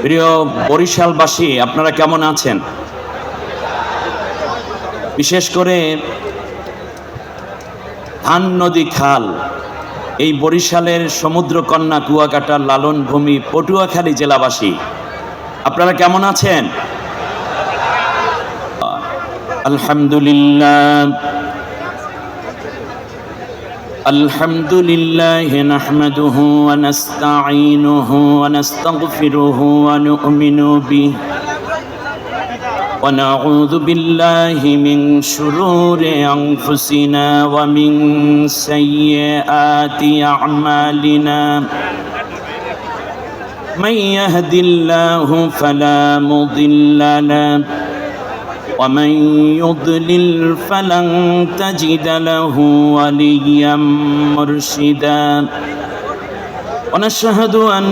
প্রিয় বরিশালবাসী, আপনারা কেমন আছেন? বিশেষ করে ধান নদী খাল, এই বরিশালের সমুদ্রকন্যা কুয়াকাটার লালন ভূমি পটুয়াখালী জেলাবাসী, আপনারা কেমন আছেন? আলহামদুলিল্লাহ আলহামদুলিল্লাহ নাহমাদুহু ওয়া নাস্তাঈনুহু ওয়া নাস্তাগফিরুহু ওয়া নু'মিনু বিহি ওয়া নাউযু বিল্লাহি মিন শুরুরি আনফুসিনা ওয়া মিন সাইয়্যাতি আ'মালিনা মান ইয়াহদিল্লাহু ফালা মুদিল্লা লাহু ومن يضلل فلن تجد له وليا مرشدا ونشهد أن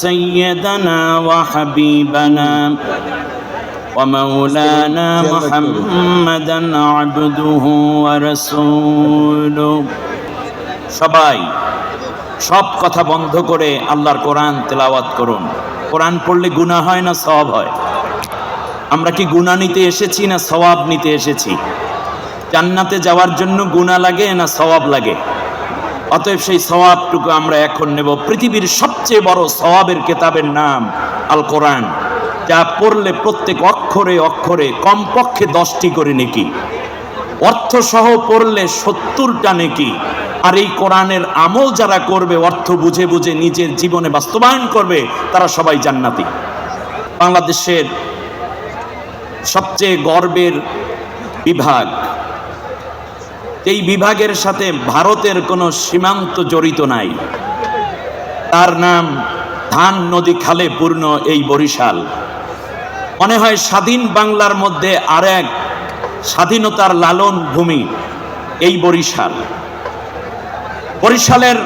سيدنا وحبيبنا ومولانا محمدا عبده ورسوله সবাই সব কথা বন্ধ করে আল্লাহর কোরআন তেলাওয়াত করুন। কোরআন পড়লে গুনাহ হয় না সওয়াব হয়? আমরা কি গুনাহ নিতে এসেছি না সওয়াব নিতে এসেছি? জান্নাতে যাওয়ার জন্য গুনাহ লাগে না সওয়াব লাগে? অতএব সেই সওয়াবটুকু আমরা এখন নেব। পৃথিবীর সবচেয়ে বড় সওয়াবের কিতাবের নাম আল কোরআন, যা পড়লে প্রত্যেক অক্ষরে অক্ষরে কমপক্ষে 10টি করে নেকি, অর্থ সহ পড়লে 70টা নেকি। আর এই কোরআনের আমল যারা করবে, অর্থ বুঝে বুঝে নিজের জীবনে বাস্তবায়ন করবে, তারা সবাই জান্নাতি। বাংলাদেশের সবচেয়ে গর্বের বিভাগ, এই বিভাগের সাথে ভারতের কোনো সীমান্ত জড়িত নাই, তার নাম ধান নদী খালে পূর্ণ এই বরিশাল। মনে হয় স্বাধীন বাংলার মধ্যে আর এক স্বাধীনতার লালন ভূমি এই বরিশাল। বরিশালের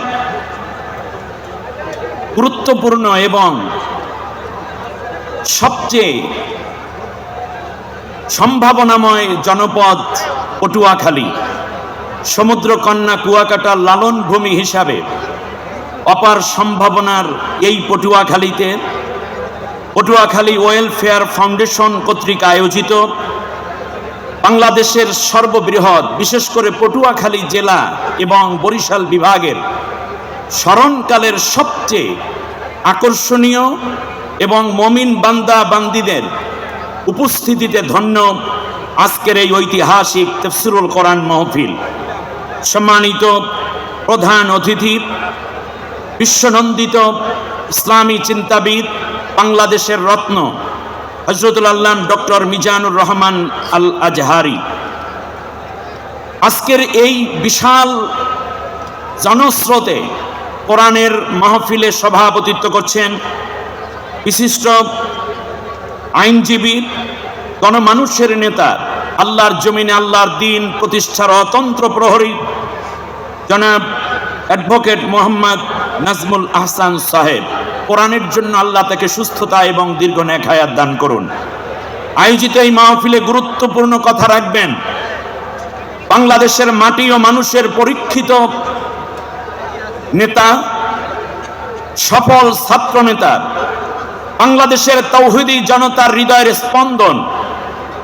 গুরুত্বপূর্ণ এবং সবচেয়ে সম্ভাবনাময় জনপদ পটুয়াখালী, সমুদ্রকন্যা কুয়াকাটার লালন ভূমি হিসাবে অপার সম্ভাবনার এই পটুয়াখালীতে পটুয়াখালী ওয়েলফেয়ার ফাউন্ডেশন কর্তৃক আয়োজিত বাংলাদেশের সর্ববৃহৎ, বিশেষ করে পটুয়াখালী জেলা এবং বরিশাল বিভাগের স্মরণকালের সবচেয়ে আকর্ষণীয় এবং মমিন বান্দা বান্দীদের উপস্থিতিতে ধন্য আজকের এই ঐতিহাসিক তাফসীরুল কোরআন মাহফিল। সম্মানিত প্রধান অতিথি, বিশ্বনন্দিত ইসলামী চিন্তাবিদ, বাংলাদেশের রত্ন হযরতুল আল্লামা ডক্টর মিজানুর রহমান আল আজহারি, আজকের এই বিশাল জনস্রোতে কোরআনের মাহফিলে সভাপতিত্ব করছেন বিশিষ্ট আইনজীবী, গণমানুষের নেতা, আল্লাহর জমিনে আল্লাহর দ্বীন প্রতিষ্ঠার অতন্ত্র প্রহরী জনাব অ্যাডভোকেট মোহাম্মদ নাজমুল আহসান সাহেব। কোরআনের জন্য আল্লাহ তাকে সুস্থতা এবং দীর্ঘ নেক হায়াত দান করুন। আয়োজিত এই মাহফিলে গুরুত্বপূর্ণ কথা রাখবেন বাংলাদেশের মাটি ও মানুষের পরীক্ষিত নেতা, সফল ছাত্র নেতা, বাংলাদেশের তাওহীদি জনতার হৃদয়ের স্পন্দন,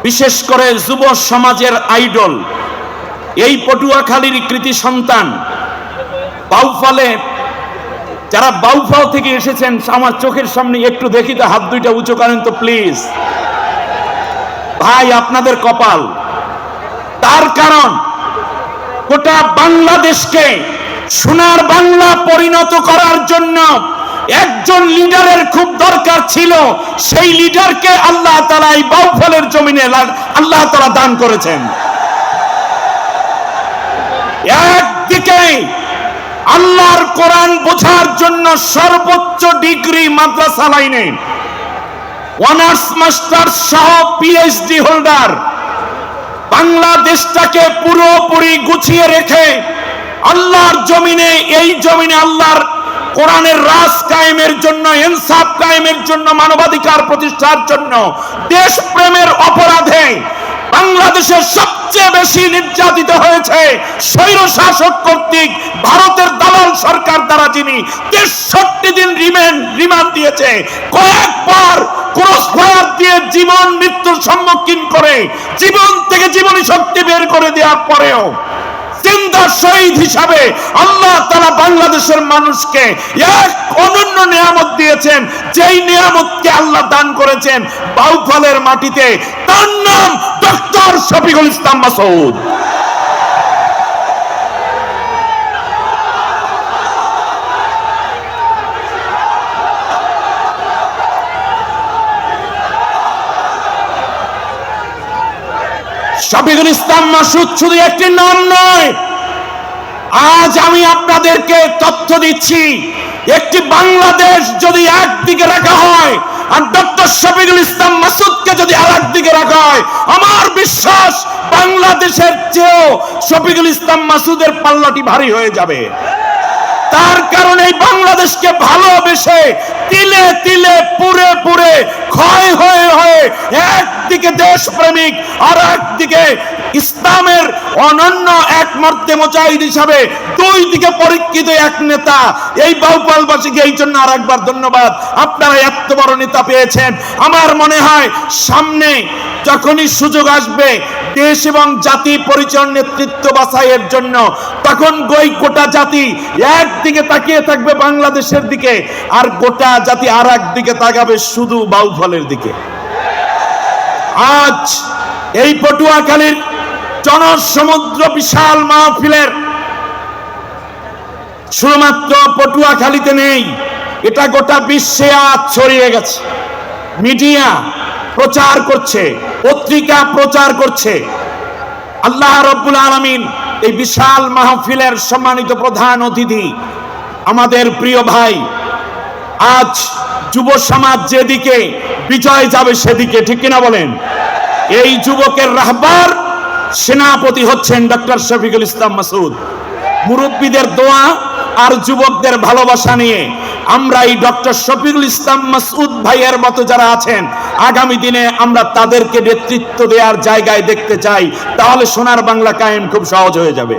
বিশেষ করে যুব সমাজের আইডল, এই পটুয়াখালীর কৃতি সন্তান, বাউফলে যারা বাউফল থেকে এসেছেন, আমার চোখের সামনে একটু দেখি তো, হাত দুইটা উঁচু করেন তো প্লিজ। ভাই, আপনাদের কপাল। তার কারণ গোটা বাংলাদেশকে সোনার বাংলা পরিণত করার জন্য একজন লিডারের খুব দরকার ছিল। সেই লিডারকে আল্লাহ তাআলা এই বাউফলের জমিনে আল্লাহ তাআলা দান করেছেন। একদিকে আল্লাহর কোরআন বোঝার জন্য সর্বোচ্চ ডিগ্রি মাদ্রাসা লাইনে অনার্স মাস্টার্স সহ পিএইচডি হোল্ডার, বাংলাদেশটাকে পুরোপুরি গুছিয়ে রেখে আল্লাহর জমিনে, এই জমিনে আল্লাহর কোরআনের রাজ কায়েমের জন্য, ইনসাফ কায়েমের জন্য, মানবাধিকার প্রতিষ্ঠার জন্য, দেশপ্রেমের অপরাধে বাংলাদেশের সবচেয়ে বেশি নির্যাতিত হয়েছে স্বৈর শাসক কর্তৃক ভারতের দালাল সরকার দ্বারা, যিনি 63 দিন রিমান্ড দিয়েছে, কয়েকবার ক্রস ফায়ার দিয়ে জীবন মৃত্যুর সম্মুখীন করে জীবন থেকে জীবনী শক্তি বের করে দেওয়ার পরেও জিন্দা শহীদ হিসাবে আল্লাহ তাআলা বাংলাদেশের মানুষকে এক অনন্য নিয়ামত দিয়েছেন। যেই নিয়ামতকে আল্লাহ দান করেছেন বাউফলের মাটিতে, তার নাম ডক্টর শফিকুল ইসলাম মাসউদ। শফিকুল ইসলাম মাসউদ শুধু একটি নাম নয়, আজ আমি আপনাদেরকে তথ্য দিচ্ছি, একটি বাংলাদেশ যদি একদিকে রাখা হয় আর ডক্টর শফিকুল ইসলাম মাসউদকে যদি আরেক দিকে রাখা হয়, আমার বিশ্বাস বাংলাদেশের চেয়েও শফিকুল ইসলাম মাসউদের পাল্লাটি ভারী হয়ে যাবে। তার কারণে এই বাংলাদেশকে ভালোবেসে তিলে তিলে পুরে পুরে ক্ষয় হয়ে হয়ে একদিকে দেশপ্রেমিক আর একদিকে ইসলামের অনন্য এক মর্দে মুজাহিদ হিসাবে দুই দিকে পরীক্ষিত এক নেতা, এই বাউপালবাসীকে এই জন্য আর একবার ধন্যবাদ। আপনারা এত বড় নেতা পেয়েছেন। আমার মনে হয় সামনে যখনই সুযোগ আসবে দেশ এবং জাতি পরিচয় নেতৃত্ব বাছাইয়ের জন্য, তখন গোটা জাতি একদিকে তাকিয়ে থাকবে বাংলাদেশের দিকে, আর গোটা জাতি আর একদিকে তাকাবে শুধু বাউফলের দিকে। আজ এই পটুয়াখালীর জনসমুদ্র বিশাল মাহফিলের শুধুমাত্র পটুয়াখালীতে নেই, এটা গোটা বিশ্বে আজ ছড়িয়ে গেছে। মিডিয়া প্রচার করছে, পত্রিকা প্রচার করছে। আল্লাহ রাব্বুল আলামিন এই বিশাল মাহফিলের সম্মানিত প্রধান অতিথি আমাদের প্রিয় ভাই, আজ যুব সমাজ যেদিকে বিজয় যাবে সেদিকে, ঠিক কিনা বলেন? এই যুবকের রাহবার সেনাপতি হচ্ছেন ডক্টর শফিকুল ইসলাম মাসউদ। মুরব্বীদের দোয়া আর যুবকদের ভালোবাসা নিয়ে আমরা এই ডক্টর শফিকুল ইসলাম মাসউদ ভাইয়ের মতো যারা আছেন, আগামী দিনে আমরা তাদেরকে নেতৃত্ব দেওয়ার জায়গায় দেখতে চাই, তাহলে সোনার বাংলা কায়েম খুব সহজ হয়ে যাবে।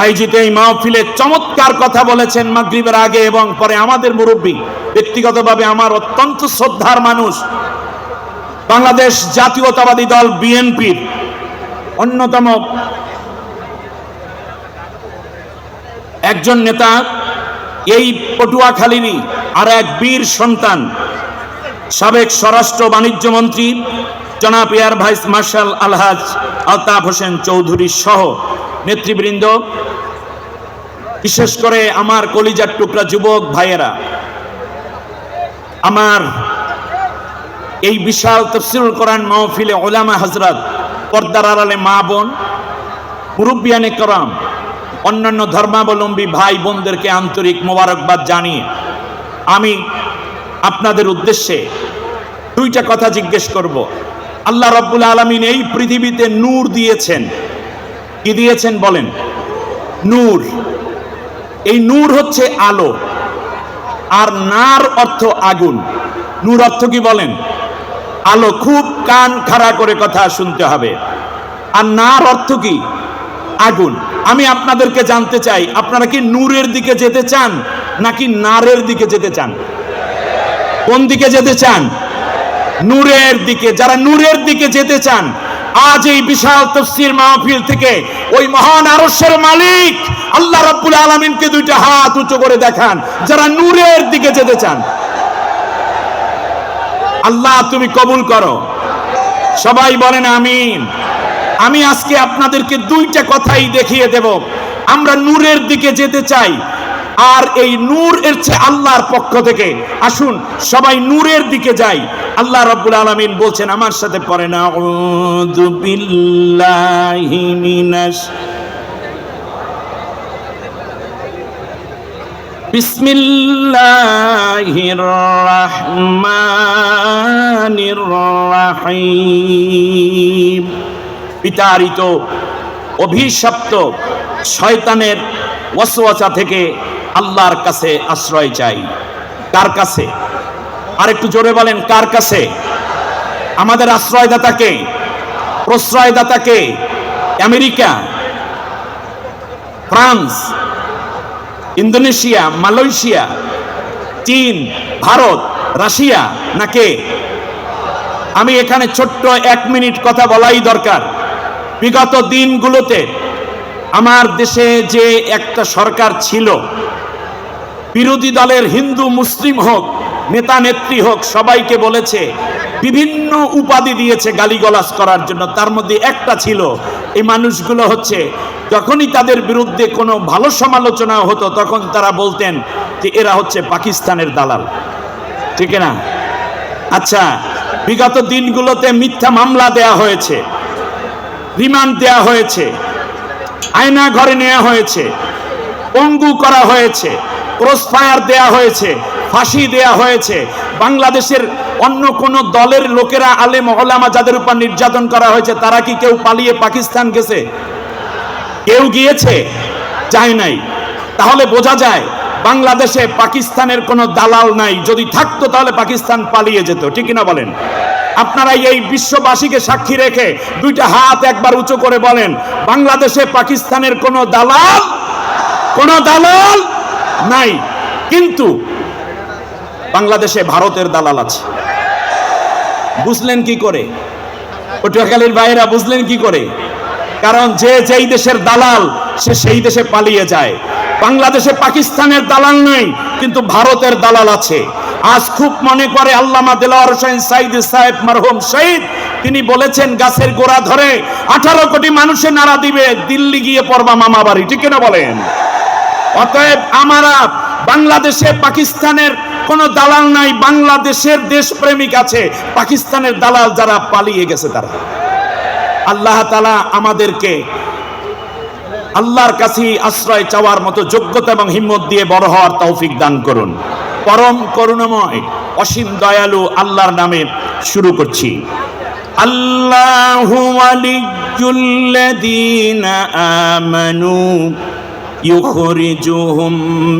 আয়োজিত এই মাহফিলে চমৎকার কথা বলেছেন মাগরিবের আগে এবং পরে আমাদের মুরব্বী, ব্যক্তিগতভাবে আমার অত্যন্ত শ্রদ্ধার মানুষ, বাংলাদেশ জাতীয়তাবাদী দল বিএনপির অন্যতম একজন নেতা, এই পটুয়াখালীরই আর এক বীর সন্তান, সাবেক স্বরাষ্ট্র বাণিজ্য মন্ত্রী জনাব এয়ার ভাইস মার্শাল আলহাজ আলতাফ হোসেন চৌধুরী সহ নেতৃবৃন্দ, বিশেষ করে আমার কলিজার টুকরা যুবক ভাইয়েরা, আমার এই বিশাল তাফসীরুল কোরআন মাহফিলে উলামা হযরত, পর্দার আড়ালে মা বোন, মুরব্বিয়ানে কেরাম, অন্যান্য ধর্মাবলম্বী ভাই বোনদেরকে আন্তরিক মোবারকবাদ জানিয়ে আমি আপনাদের উদ্দেশ্যে দুইটা কথা জিজ্ঞেস করব। আল্লাহ রাব্বুল আলামিন এই পৃথিবীতে নূর দিয়েছেন। কি দিয়েছেন বলেন? নূর। এই নূর হচ্ছে আলো, আর নার অর্থ আগুন। নূর অর্থ কি বলেন? আলো। খুব কান খাড়া করে কথা শুনতে হবে। আর নার অর্থ কি? আগুন। আমি আপনাদেরকে জানতে চাই, আপনারা কি নূরের দিকে যেতে চান নাকি নারের দিকে যেতে চান? কোন দিকে যেতে চান? নূরের দিকে। যারা নূরের দিকে যেতে চান, আজ এই বিশাল তাফসীর মাহফিল থেকে ওই মহান আরশের মালিক আল্লাহ রাব্বুল আলামিনকে দুইটা হাত উঁচু করে দেখান যারা নূরের দিকে যেতে চান। আল্লাহ তুমি কবুল করো। সবাই বলেন আমিন। আমি আজকে আপনাদেরকে দুইটা কথাই দেখিয়ে দেব। আমরা নূরের দিকে যেতে চাই, আর এই নূর এসেছে আল্লাহর পক্ষ থেকে। আসুন সবাই নূরের দিকে যাই। আল্লাহ রাব্বুল আলামিন বলছেন, আমার সাথে পড়েন, আউযু বিল্লাহি মিনাশ বিসমিল্লাহির রাহমানির রাহিম। বিতাড়িত অভিশপ্ত শয়তানের ওয়াসওয়াসা থেকে আল্লাহর কাছে আশ্রয় চাই। কার কাছে? আর একটু জোরে বলেন, কার কাছে? আমাদের আশ্রয়দাতাকে, প্রশ্রয়দাতাকে আমেরিকা, ফ্রান্স, ইন্দোনেশিয়া, মালয়েশিয়া, চীন, ভারত, রাশিয়া না কে? আমি এখানে ছোট্ট 1 মিনিট কথা বলাই দরকার। বিগত দিনগুলোতে আমার দেশে যে একটা সরকার ছিল, বিরোধী দলের হিন্দু মুসলিম হোক, নেতা নেত্রী হোক, সবাইকে বলেছে, বিভিন্ন উপাধি দিয়েছে গালিগালাজ করার জন্য। তার মধ্যে একটা ছিল, এই মানুষগুলো হচ্ছে যখনই তাদের বিরুদ্ধে কোনো ভালো সমালোচনা হতো তখন তারা বলতেন যে এরা হচ্ছে পাকিস্তানের দালাল, ঠিক না? আচ্ছা, বিগত দিনগুলোতে মিথ্যা মামলা দেয়া হয়েছে, রিমান্ড দেয়া হয়েছে, আয়না ঘরে নেওয়া হয়েছে, পঙ্গু করা হয়েছে, ক্রস ফায়ার দেয়া হয়েছে, ফাঁসি দেয়া হয়েছে। বাংলাদেশের অন্য কোন দলের লোকেরা, আলেম ওলামা যাদের উপর নির্যাতন করা হয়েছে, তারা কি কেউ পালিয়ে পাকিস্তান গেছে? কেউ গিয়েছে? যায় নাই। তাহলে বোঝা যায় বাংলাদেশে পাকিস্তানের কোনো দালাল নাই। যদি থাকতো তাহলে পাকিস্তান পালিয়ে যেত, ঠিক না বলেন? আপনারা এই বিশ্ববাসীকে সাক্ষী রেখে 2টা হাত একবার উঁচু করে বলেন, বাংলাদেশে পাকিস্তানের কোনো দালাল নাই। কিন্তু বাংলাদেশে ভারতের দালাল আছে। বুঝলেন কি করে? পটুয়াখালীর ভাইয়েরা বুঝলেন কি করে? কারণ যে যেই দেশের দালাল সে সেই দেশে পালিয়ে যায়। বাংলাদেশে পাকিস্তানের দালাল নেই, কিন্তু ভারতের দালাল আছে। আজ খুব মনে করে আল্লামা দেলোয়ার হোসেন সাইদি সাহেব মরহুম শহীদ, তিনি বলেছেন গাছের গোড়া ধরে 18 কোটি মানুষের নাড়া দিবে, দিল্লি গিয়ে পড়বা মামা বাড়ি, ঠিক না বলেন? অতএব আমরা বাংলাদেশে পাকিস্তানের কোন দালাল নাই, বাংলাদেশের দেশপ্রেমিক আছে। পাকিস্তানের দালাল যারা পালিয়ে গেছে তারা। আল্লাহ তাআলা আমাদেরকে আল্লাহর কাছে আশ্রয় চাওয়ার মতো যোগ্যতা এবং হিম্মত দিয়ে বড় হওয়ার তৌফিক দান করুন। পরম করুণাময় অসীম দয়ালু আল্লাহর নামে শুরু করছি। আল্লাহু ওয়ালিয়্যুল্লাযীনা আমানু يخرجهم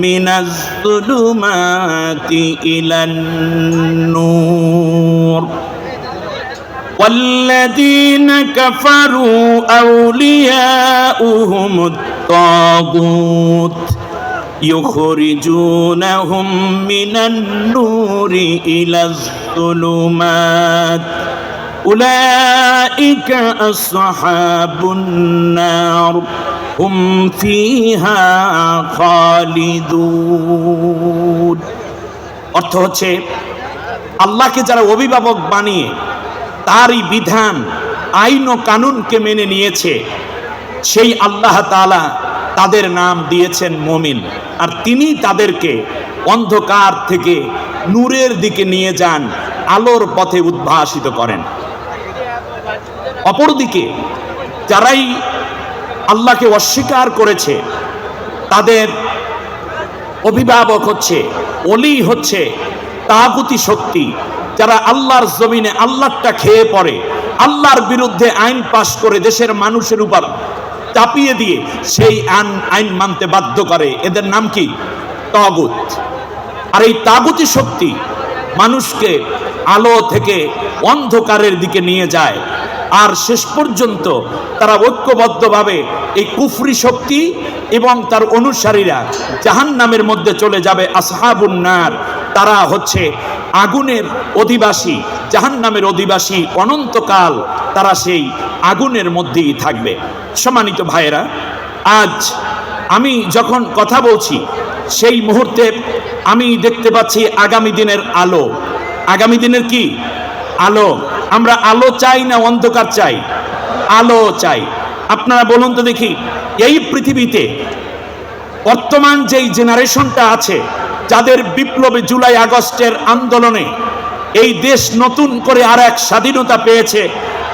من الظلمات إلى النور والذين كفروا أولياؤهم الطاغوت يخرجونهم من النور إلى الظلمات أولئك أصحاب النار হুম ফিহা খালিদুন। অর্থ হচ্ছে, আল্লাহকে যারা অভিভাবক বানিয়ে তারই বিধান, আইন ও কানুনকে মেনে নিয়েছে, সেই আল্লাহ তাআলা তাদের নাম দিয়েছেন মুমিন। আর তিনি তাদেরকে অন্ধকার থেকে নূরের দিকে নিয়ে যান, আলোর পথে উদ্ভাসিত করেন। অপরদিকে যারাই আল্লাহকে অস্বীকার করেছে, তাদের অভিভাবক হচ্ছে, ওলি হচ্ছে তাগুতি শক্তি, যারা আল্লাহর জমিনে আল্লাহটা খেয়ে পড়ে, আল্লাহর বিরুদ্ধে আইন পাশ করে দেশের মানুষের উপর চাপিয়ে দিয়ে সেই আইন মানতে বাধ্য করে। এদের নাম কি? তাগুত। আর এই তাগুতি শক্তি মানুষকে আলো থেকে অন্ধকারের দিকে নিয়ে যায়। আর শেষ পর্যন্ত তারা ঐক্যবদ্ধভাবে এই কুফরি শক্তি এবং তার অনুসারীরা জাহান্নামের মধ্যে চলে যাবে। আসহাবুন নার, তারা হচ্ছে আগুনের অধিবাসী, জাহান্নামের অধিবাসী, অনন্তকাল তারা সেই আগুনের মধ্যেই থাকবে। সম্মানিত ভাইয়েরা, আজ আমি যখন কথা বলছি সেই মুহূর্তে আমি দেখতে পাচ্ছি আগামী দিনের আলো। আগামী দিনের কি আলো? আমরা আলো চাই না অন্ধকার চাই? আলো চাই। আপনারা বলুন তো দেখি, এই পৃথিবীতে বর্তমান যেই জেনারেশনটা আছে, যাদের বিপ্লবে জুলাই আগস্টের আন্দোলনে এই দেশ নতুন করে আর এক স্বাধীনতা পেয়েছে,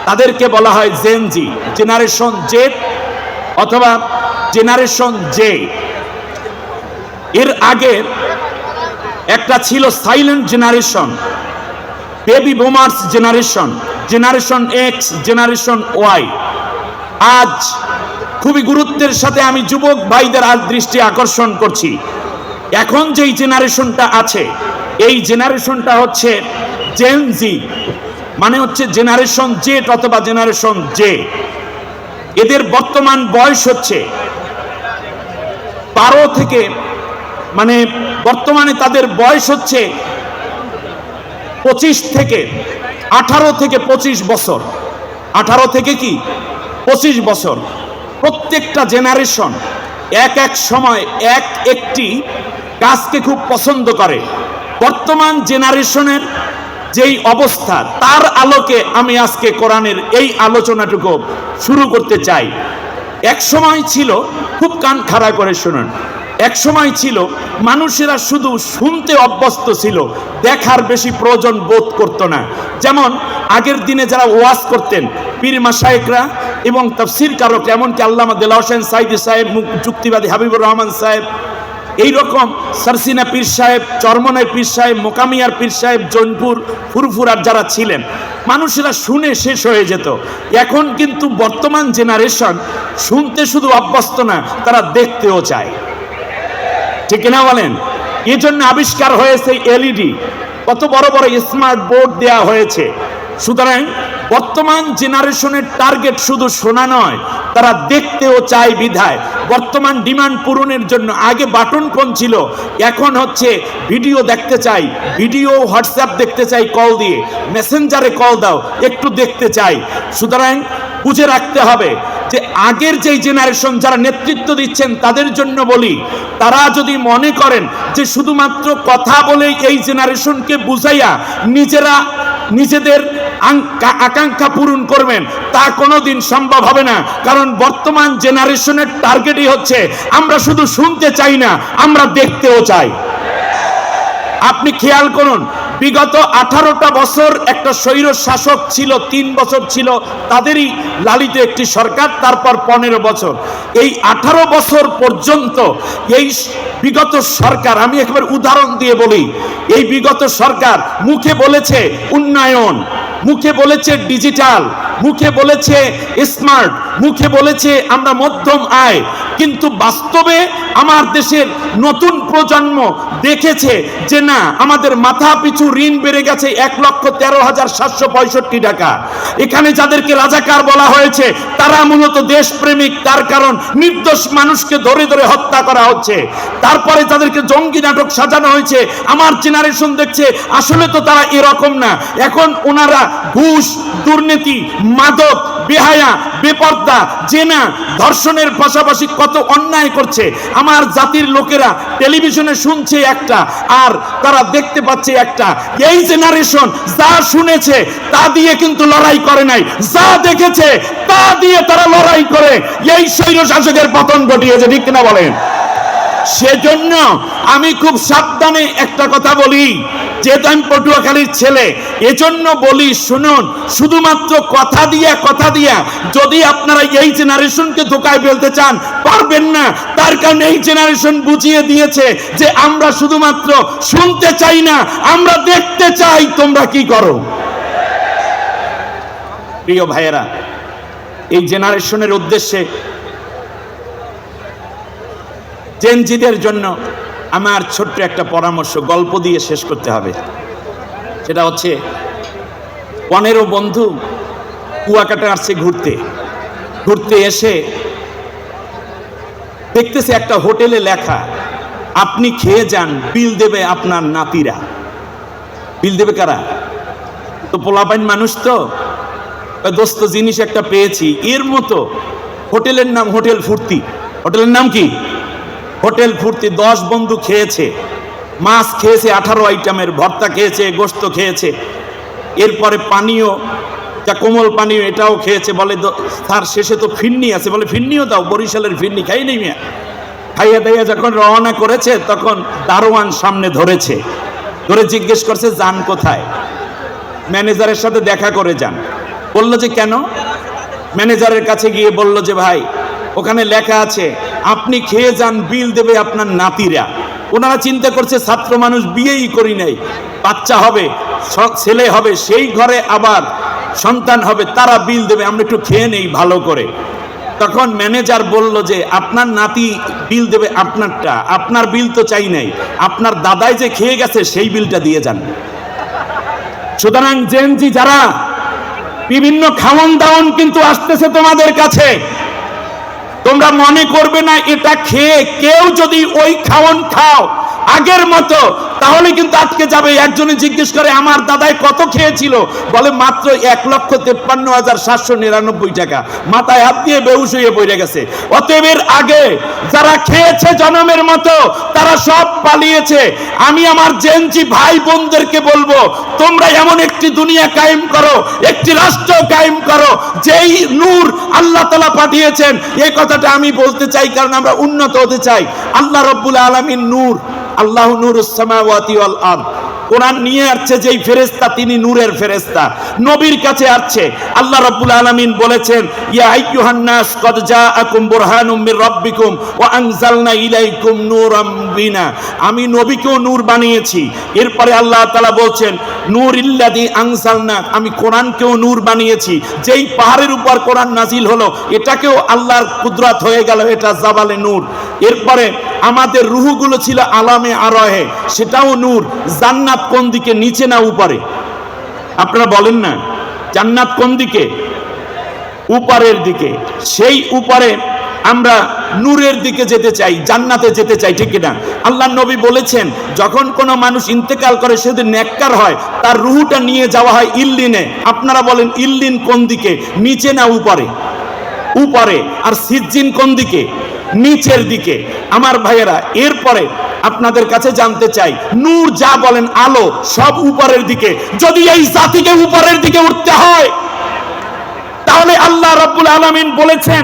তাদেরকে বলা হয় জেনজি, জেনারেশন জেড অথবা জেনারেশন জে। এর আগে একটা ছিল silent generation, baby boomers generation, generation X, generation Y. আজ খুবই গুরুত্বের সাথে আমি যুবক ভাইদের আজ দৃষ্টি আকর্ষণ করছি, এখন যেই জেনারেশনটা আছে এই জেনারেশনটা হচ্ছে জেন জি। মানে হচ্ছে জেনারেশন জেড অথবা জেনারেশন জে। এদের বর্তমান বয়স হচ্ছে 12 থেকে, মানে বর্তমানে তাদের বয়স হচ্ছে 25 থেকে 18 থেকে 25 বছর। 18 থেকে কি 25 বছর। প্রত্যেকটা জেনারেশন এক এক সময় এক একটি কাজকে খুব পছন্দ করে। বর্তমান জেনারেশনের যেই অবস্থা, তার আলোকে আমি আজকে কোরআনের এই আলোচনাটুকু শুরু করতে চাই। এক সময় ছিল, খুব কান খাড়া করে শুনুন, এক সময় ছিল মানুষেরা শুধু শুনতে অভ্যস্ত ছিল, দেখার বেশি প্রয়োজন বোধ করত না। যেমন আগের দিনে যারা ওয়াজ করতেন পীর মাশায়েখরা এবং তাফসীর কারক, এমনকি আল্লামা দেলাওয়ার হোসেন সাইদি সাহেব, যুক্তিবাদী হাবিবুর রহমান সাহেব, এইরকম সারসিনা পীর সাহেব, চরমনের পীর সাহেব, মোকামিয়ার পীর সাহেব, জৈনপুর ফুরফুরার যারা ছিলেন, মানুষেরা শুনে শেষ হয়ে যেত। এখন কিন্তু বর্তমান জেনারেশন শুনতে শুধু অভ্যস্ত না, তারা দেখতেও চায়। ঠিক কিনা বলেন? এই জন্য আবিষ্কার হয়েছে এলইডি, কত বড় বড় স্মার্ট বোর্ড দেয়া হয়েছে। সুতরাং বর্তমান জেনারেশনের টার্গেট শুধু শোনা নয়, তারা দেখতেও চায়। বিধায় বর্তমান ডিমান্ড পূরণের জন্য আগে বাটন ফোন ছিল, এখন হচ্ছে ভিডিও দেখতে চাই, ভিডিও হোয়াটসঅ্যাপ দেখতে চাই, কল দিয়ে মেসেঞ্জারে কল দাও, একটু দেখতে চাই। সুতরাং বুঝে রাখতে হবে যে আগের যেই জেনারেশন যারা নেতৃত্ব দিচ্ছেন তাদের জন্য বলি, তারা যদি মনে করেন যে শুধুমাত্র কথা বলে এই জেনারেশনকে বুঝাইয়া নিজেদের আকাঙ্ক্ষা পূরণ করবেন, তা কোনোদিন সম্ভব হবে না। কারণ বর্তমান জেনারেশনের টার্গেটই হচ্ছে আমরা শুধু শুনতে চাই না, আমরা দেখতেও চাই। আপনি খেয়াল করুন, বিগত 18টা বছর একটা স্বৈর শাসক ছিল, 3 বছর ছিল তাদেরই লালিত একটি সরকার, তারপর 15 বছর। এই 18 বছর পর্যন্ত এই বিগত সরকার, আমি একবার উদাহরণ দিয়ে বলি, এই বিগত সরকার মুখে বলেছে উন্নয়ন, মুখে বলেছে ডিজিটাল, মুখে বলেছে স্মার্ট, মুখে বলেছে আমরা মধ্যম আয়, কিন্তু বাস্তবে আমার দেশের নতুন প্রজন্ম দেখেছে যে না, আমাদের মাথা পিছু ঋণ বেড়ে গেছে 1,13,765 টাকা। এখানে যাদেরকে রাজাকার বলা হয়েছে তারা মূলত দেশপ্রেমিক, তার কারণ নির্দোষ মানুষকে ধরে ধরে হত্যা করা হচ্ছে। তারপরে যাদেরকে জঙ্গি নাটক সাজানো হয়েছে, আমার জেনারেশন দেখছে আসলে তো তারা এরকম না। এখন ওনারা ঘুষ, দুর্নীতি, মাদক, বেহায়া, বেপর্দা, জেনা, ধর্ষণের পাশাপাশি কত অন্যায় করছে। আমার জাতির লোকেরা টেলিভিশনে শুনছে একটা আর তারা দেখতে পাচ্ছে একটা। এই জেনারেশন যা শুনেছে তা দিয়ে কিন্তু লড়াই করে নাই, যা দেখেছে তা দিয়ে তারা লড়াই করে এই স্বৈর শাসকের পতন ঘটিয়েছে। ঠিক কিনা বলেন? সেজন্য আমি খুব সাবধানে একটা কথা বলি, যেহেতু আমি পটুয়াখালীর ছেলে, এজন্য বলি শুনুন, শুধুমাত্র কথা দিয়া যদি আপনারা এই জেনারেশনকে ধোকায় ফেলতে চান, পারবেন না। তার কারণে এই জেনারেশন বুঝিয়ে দিয়েছে যে আমরা শুধুমাত্র শুনতে চাই না, আমরা দেখতে চাই তোমরা কি করো। প্রিয় ভাইয়েরা, এই জেনারেশনের উদ্দেশ্যে জেনজিদের জন্য আমার ছোট্ট একটা পরামর্শ, গল্প দিয়ে শেষ করতে হবে। সেটা হচ্ছে 15 বন্ধু কুয়াকাটা আসছে ঘুরতে এসে দেখতেছে একটা হোটেলে লেখা, আপনি খেয়ে যান, বিল দেবে আপনার নাতিরা। বিল দেবে কারা? তো পোলাপাইন মানুষ, তো দোস্ত জিনিস একটা পেয়েছি। এর মতো হোটেলের নাম হোটেল ফুর্তি। হোটেলের নাম কি? হোটেল ফুর্তি। 10 বন্ধু খেয়েছে, মাছ খেয়েছে 18 আইটেমের, ভর্তা খেয়েছে, গোশত খেয়েছে, এরপরে পানীয়, যা কোমল পানীয় এটাও খেয়েছে। বলে তার শেষে তো ফিরনি আছে, বলে ফিরনিও দাও, বরিশালের ফিরনি খাই নেই মিয়া। খাইয়া দাইয়া যখন রওনা করেছে তখন দারোয়ান সামনে ধরে জিজ্ঞেস করছে যান কোথায়? ম্যানেজারের সাথে দেখা করে যান। বললো যে কেন? ম্যানেজারের কাছে গিয়ে বলল যে ভাই, ওখানে লেখা আছে আপনি খেয়ে যান, বিল দেবে আপনার নাতিরা। ওনারা চিন্তা করছে ছাত্র মানুষ, বিয়েই করি নাই, বাচ্চা হবে, ছেলে হবে, সেই ঘরে আবার সন্তান হবে, তারা বিল দেবে, আমরা একটু খেয়ে নেই ভালো করে। তখন ম্যানেজার বলল যে আপনার নাতি বিল দেবে আপনারটা, আপনার বিল তো চাই নাই, আপনার দাদাই যে খেয়ে গেছে সেই বিলটা দিয়ে যান। সুতরাং জেনজি যারা বিভিন্ন খাওন দাওন কিন্তু আসতেছে তোমাদের কাছে। তোমরা মনে করবে না এটা খেয়ে কেউ যদি ওই খাওন খাও আগের মতো তাহলে কিন্তু আটকে যাবে। একজনে জিজ্ঞেস করে আমার দাদাই কত খেয়েছিল, বলে মাত্র 1,53,799 টাকা। মাথায় হাত দিয়ে বেহুশ হয়ে পড়ে গেছে। অতএব এর আগে যারা খেয়েছে জনমের মতো তারা সব পালিয়েছে। আমি আমার জেনজি ভাই বোনদেরকে বলবো, তোমরা এমন একটি দুনিয়া কায়েম করো, একটি রাষ্ট্র কায়েম করো যেই নূর আল্লাহ তাআলা পাঠিয়েছেন। এই কথাটা আমি বলতে চাই কারণ আমরা উন্নত হতে চাই। আল্লাহ রাব্বুল আলামিন নূর, আল্লাহু নূরুস সামাওয়াতি ওয়াল আরদ। কোরআন নিয়ে আসছে যেই ফেরেশতা তিনি নূরের ফেরেশতা, নবীর কাছে আসছে। আল্লাহ রাব্বুল আলামিন বলেছেন ইয়া আইয়ুহান নাস কদ জাআকুম বুরহানুম মির রাব্বিকুম ওয়া আনজালনা ইলাইকুম নূরাম বিনা। আমি নবীকেও নূর বানিয়েছি। এরপরে আল্লাহ তাআলা বলছেন নূরিল্লাযী আনজালনা, আমি কোরআনকেও নূর বানিয়েছি। যেই পাহাড়ের উপর কোরআন নাজিল হলো এটাকেও আল্লাহর কুদরত হয়ে গেল, এটা জাবালে নূর। এরপরে আমাদের রূহগুলো ছিল আলামে আরহে, সেটাও নূর। জান্নাত কোন দিকে, নিচে না উপরে? আপনারা বলেন না জান্নাত কোন দিকে? উপরের দিকে। সেই উপরে আমরা নূরের দিকে যেতে চাই, জান্নাতে যেতে চাই, ঠিক না? আল্লাহ নবী বলেছেন যখন কোনো মানুষ ইন্তেকাল করে সে যদি নেককার হয় তার রূহটা নিয়ে যাওয়া হয় ইল্লিনে। আপনারা বলেন ইল্লিন কোন দিকে, নিচে না উপরে? উপরে। আর সিজ্জিন কোন দিকে? নিচের দিকে। আমার ভাইয়েরা, এরপরে আপনাদের কাছে জানতে চাই নূর যা বলেন আলো সব উপরের দিকে। যদি এই জাতিকে উপরের দিকে উঠতে হয় তাহলে আল্লাহ রাব্বুল আলামিন বলেছেন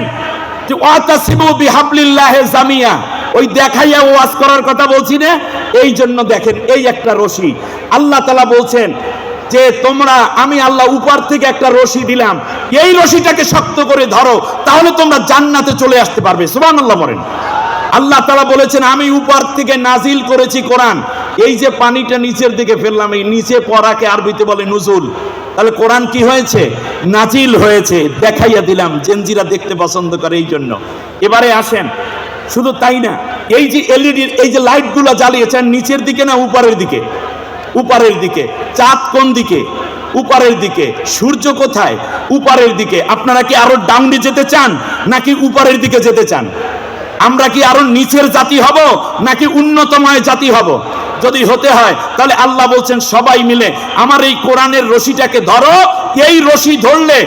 যে ওয়াতাসিবু বিহাবলিল্লাহি জামিয়া। ওই দেখাইয়া ওয়াজ করার কথা বলছি না, এই জন্য দেখেন এই একটা রশি আল্লাহ তাআলা বলছেন যে তোমরা, আমি আল্লাহ উপর থেকে একটা রশি দিলাম, এই রশিটাকে শক্ত করে ধরো তাহলে তোমরা জান্নাতে চলে আসতে পারবে। সুবহানাল্লাহ বলেন। আল্লাহ তাআলা বলেছেন আমি উপর থেকে নাজিল করেছি কোরআন। এই যে পানিটা নিচের দিকে ফেললাম, এই নিচে পড়াকে আরবিতে বলে নুজুল। তাহলে কোরআন কি হয়েছে? নাজিল হয়েছে। দেখাইয়া দিলাম, জেনজিরা দেখতে পছন্দ করে এই জন্য। এবারে আসেন, শুধু তাই না, এই যে এলইডি এই যে লাইটগুলো জ্বালিয়েছেন নিচের দিকে না উপরের দিকে? উপরের দিকে। চাঁদ কোন দিকে? উপরের দিকে। সূর্য কোথায়? উপরের দিকে। আপনারা কি আরো ডাউনে যেতে চান নাকি উপরের দিকে যেতে চান? আমরা কি আরো নিচের জাতি হব নাকি উন্নতময় জাতি হব? যদি হতে হয় তাহলে আল্লাহ বলছেন সবাই মিলে আমার এই কোরআনের রশিটাকে ধরো। এই রশি ধরলে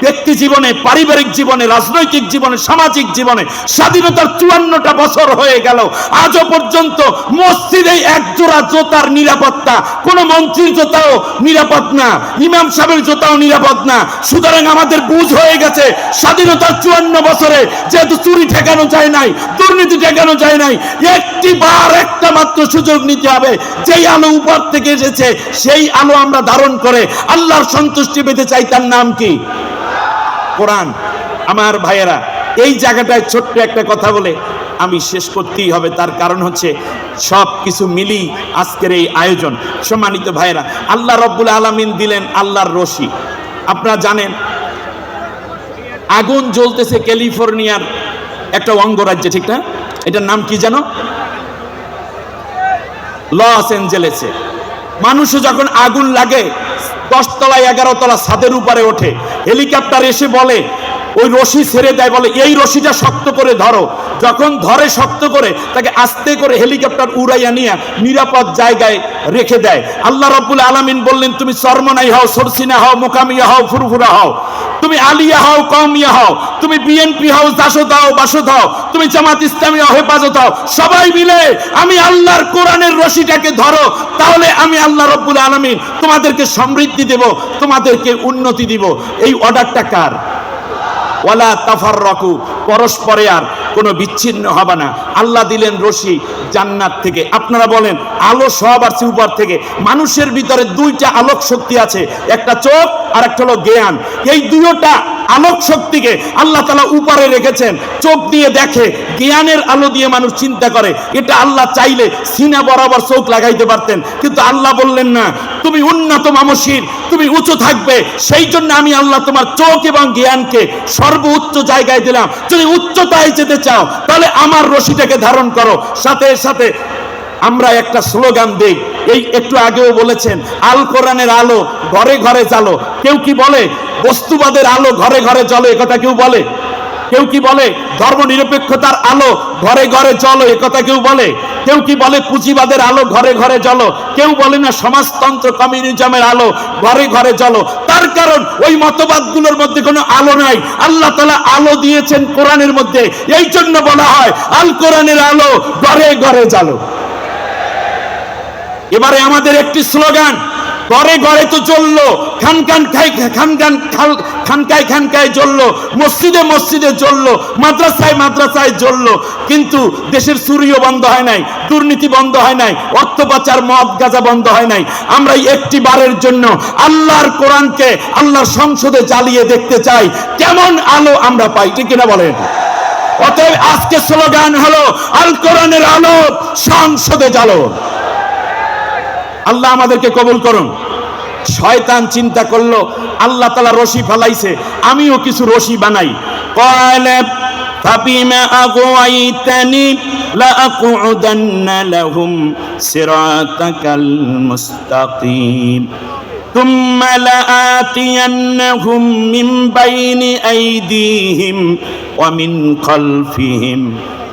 ব্যক্তি জীবনে, পারিবারিক জীবনে, রাজনৈতিক জীবনে, সামাজিক জীবনে স্বাধীনতার 54টা বছর হয়ে গেল, আজও পর্যন্ত মসজিদে এক জোড়া জুতার নিরাপত্তা, কোন মন্ত্রীর জুতাও নিরাপদ না, ইমাম সাহেবের জুতাও নিরাপদ না। সুতরাং আমাদের বুঝ হয়ে গেছে স্বাধীনতার 54 বছরে যেহেতু চুরি ঠেকানো যায় নাই, দুর্নীতি ঠেকানো যায় নাই, একটি বার একটা মাত্র সুযোগ নিতে হবে। যেই আলো উপর থেকে এসেছে সেই আলো আমরা ধারণ করে আল্লাহর সন্তুষ্টি পেতে চাই, তার নাম কি? কোরআন। আমার ভাইয়েরা, এই জায়গাটায় ছোট্ট একটা কথা বলে আমি শেষ করতেই হবে, তার কারণ হচ্ছে সব কিছু মিলি আজকের এই আয়োজন। সম্মানিত ভাইয়েরা, আল্লাহ রাব্বুল আলামিন দিলেন আল্লাহর রশি। আপনারা জানেন আগুন জ্বলতেছে ক্যালিফোর্নিয়ার একটা অঙ্গরাজ্যে, ঠিক না? এটার নাম কি জানো? লস অ্যাঞ্জেলেসে। মানুষও যখন আগুন লাগে 10 তলায় 11 তলা ছাদের উপরে ওঠে, হেলিকপ্টার এসে বলে ওই রশি ছেড়ে দেয়, বলে এই রশিটা শক্ত করে ধরো। যখন ধরে শক্ত করে তাকে আস্তে করে হেলিকপ্টার উড়াইয়া নিয়ে নিরাপদ জায়গায় রেখে দেয়। আল্লাহ রাব্বুল আলামিন বললেন তুমি চরমনাই হও, সরসিনা হও, মোকামিয়া হও, ফুরফুরা হও, তুমি আলিয়া হও, কওমিয়া হও, তুমি বিএনপি হও, জাসদ হও, বাসদ হও, তুমি জামাত ইসলামী হও, হেফাজত হও, সবাই মিলে আমি আল্লাহর কোরআনের রশিটাকে ধরো, তাহলে আমি আল্লাহ রাব্বুল আলামিন তোমাদেরকে সমৃদ্ধি দেব, তোমাদেরকে উন্নতি দিব। এই অর্ডারটা কার? ওয়ালা তাফাররাকু, পরস্পরে আর কোনো বিচ্ছিন্ন হবে না। আল্লাহ দিলেন রশি জান্নাত থেকে। আপনারা বলেন আলো সব আসছে উপর থেকে। মানুষের ভিতরে দুইটা আলোক শক্তি আছে, একটা চোখ আর একটা হলো জ্ঞান। এই দুইটা আলোক শক্তিকে আল্লাহ তাআলা উপরে রেখেছেন। চোখ দিয়ে দেখে, জ্ঞানের আলো দিয়ে মানুষ চিন্তা করে। এটা আল্লাহ চাইলে সিনা বরাবর চোখ লাগাইতে পারতেন, কিন্তু আল্লাহ বললেন না, তুমি উন্নত মানসির, তুমি উঁচু থাকবে, সেই জন্য আমি আল্লাহ তোমার চোখ এবং জ্ঞানকে সর্বোচ্চ জায়গায় দিলাম। যদি উচ্চতায় যেতে চাও তাহলে আমার রশিটাকে ধারণ করো। সাথে সাথে আমরা একটা স্লোগান দেই, এই একটু আগেও বলেছেন, আল কোরআনের আলো ঘরে ঘরে জ্বালো। কেউ কি বলে বস্তুবাদের আলো ঘরে ঘরে জ্বলো, একথা কেউ বলে? কেউ কি বলে ধর্ম নিরপেক্ষতার আলো ঘরে ঘরে জ্বলো, একথা কেউ বলে? কেউ কি বলে পুঁজিবাদের আলো ঘরে ঘরে জ্বলো? কেউ বলে না সমাজতন্ত্র কমিউনিজমের আলো ঘরে ঘরে জ্বলো। তার কারণ ওই মতবাদগুলোর মধ্যে কোনো আলো নাই। আল্লাহ তাআলা আলো দিয়েছেন কোরআনের মধ্যে, এই জন্য বলা হয় আল কোরআনের আলো ঘরে ঘরে জ্বালো। এবারে আমাদের একটি স্লোগান, ঘরে ঘরে তো জ্বললো, খানকায় খানকায় জ্বললো, মসজিদে মসজিদে জ্বললো, মাদ্রাসায় মাদ্রাসায় জ্বললো, কিন্তু দেশের চুরিও বন্ধ হয় নাই, দুর্নীতি বন্ধ হয় নাই, অর্থ পাচার মদ গাঁজা বন্ধ হয় নাই। আমরা একটি বারের জন্য আল্লাহর কোরআনকে আল্লাহর সংসদে জ্বালিয়ে দেখতে চাই কেমন আলো আমরা পাই, ঠিক কিনা বলেন? অতএব আজকে স্লোগান হলো আল কোরআনের আলো সংসদে জ্বালো। আল্লাহ আমাদেরকে কবুল করুন। শয়তান চিন্তা করলো আল্লাহ তাআলা রশি ফেলাইছে, আমিও কিছু রশি বানাই। ক্বালা ফাবিমা আগওয়াইতানি লাআকউদান্না লাহুম সিরাতাকাল মুস্তাকিম থুম্মা লাআতিয়ান্নাহুম মিন বাইনি আইদিহিম ওয়া মিন খালফিহিম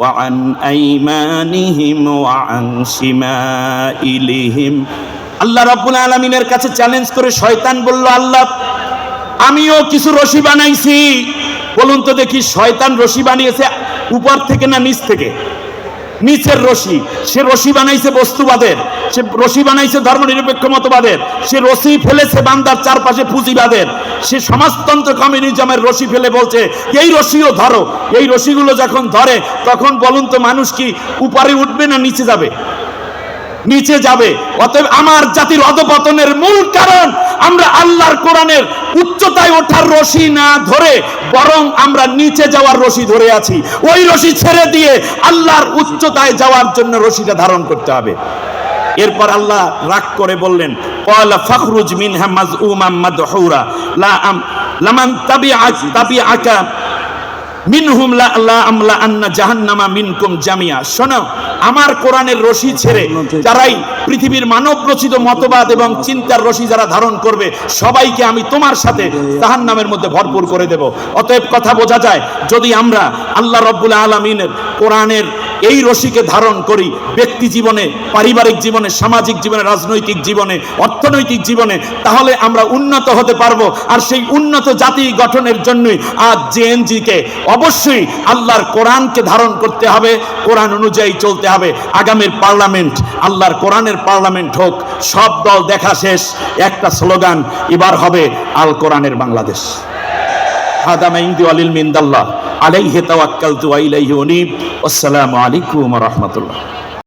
ওয়া আন আইমানিহিম ওয়া আন শিমাইলিহিম। আল্লাহ রাব্বুল আলামিনের কাছে চ্যালেঞ্জ করে শয়তান বলল, আল্লাহ আমিও কিছু রশি বানাইছি। বলুন তো দেখি, শয়তান রশি বানিয়েছে উপর থেকে না নিচ থেকে? নিচের রশি। সে রশি বানাইছে বস্তুবাদের, সে রশি বানাইছে ধর্মনিরপেক্ষ মতবাদের, সে রশি ফেলেছে বান্দার চারপাশে পুঁজিবাদের, সে সমাজতন্ত্র কমিউনিজমের রশি ফেলে বলছে এই রশিও ধরো। এই রশিগুলো যখন ধরে তখন বলুন তো মানুষ কি উপরে উঠবে না নিচে যাবে? নিচে যাবে। অতএব আমার জাতির অধপতনের মূল কারণ আমরা আল্লাহর কোরআনের উচ্চতায় ওঠার রশি না ধরে বরং আমরা নিচে যাওয়ার রশি ধরে আছি। ওই রশি ছেড়ে দিয়ে আল্লাহর উচ্চতায় যাওয়ার জন্য রশিটা ধারণ করতে হবে। এরপর আল্লাহ রাগ করে বললেন, ক্বালা ফাখরুজ মিনহা মাযউমান মাদহুরা লামান তাবিআকা মিনহুম লা আমলা আন্না জাহান্নামা মিনকুম জামিয়া। শোনো, আমার কোরআনের রশি ছেড়ে যারাই পৃথিবীর মানব রচিত মতবাদ এবং চিন্তার রশি যারা ধারণ করবে সবাইকে আমি তোমার সাথে জাহান্নামের মধ্যে ভরপুর করে দেব। অতএব কথা বোঝা যায়, যদি আমরা আল্লাহ রাব্বুল আলামিনের কোরআনের এই রশিকে ধারণ করি ব্যক্তি জীবনে, পারিবারিক জীবনে, সামাজিক জীবনে, রাজনৈতিক জীবনে, অর্থনৈতিক জীবনে, তাহলে আমরা উন্নত হতে পারবো। আর সেই উন্নত জাতি গঠনের জন্যই আজ জেএনজিকে অবশ্যই আল্লাহর কোরআনকে ধারণ করতে হবে, কোরআন অনুযায়ী চলতে হবে। আগামীর পার্লামেন্ট আল্লাহর কোরআনের পার্লামেন্ট হোক। সব দল দেখা শেষ, একটা স্লোগান এবার হবে আল কোরআনের বাংলাদেশ। হাদা মা ইনদি ওয়া ইলমু ইনদাল্লাহ আলাইহি তাওয়াক্কালতু ওয়া ইলাইহি উনীব। আসসালামু আলাইকুম ওয়া রাহমাতুল্লাহ।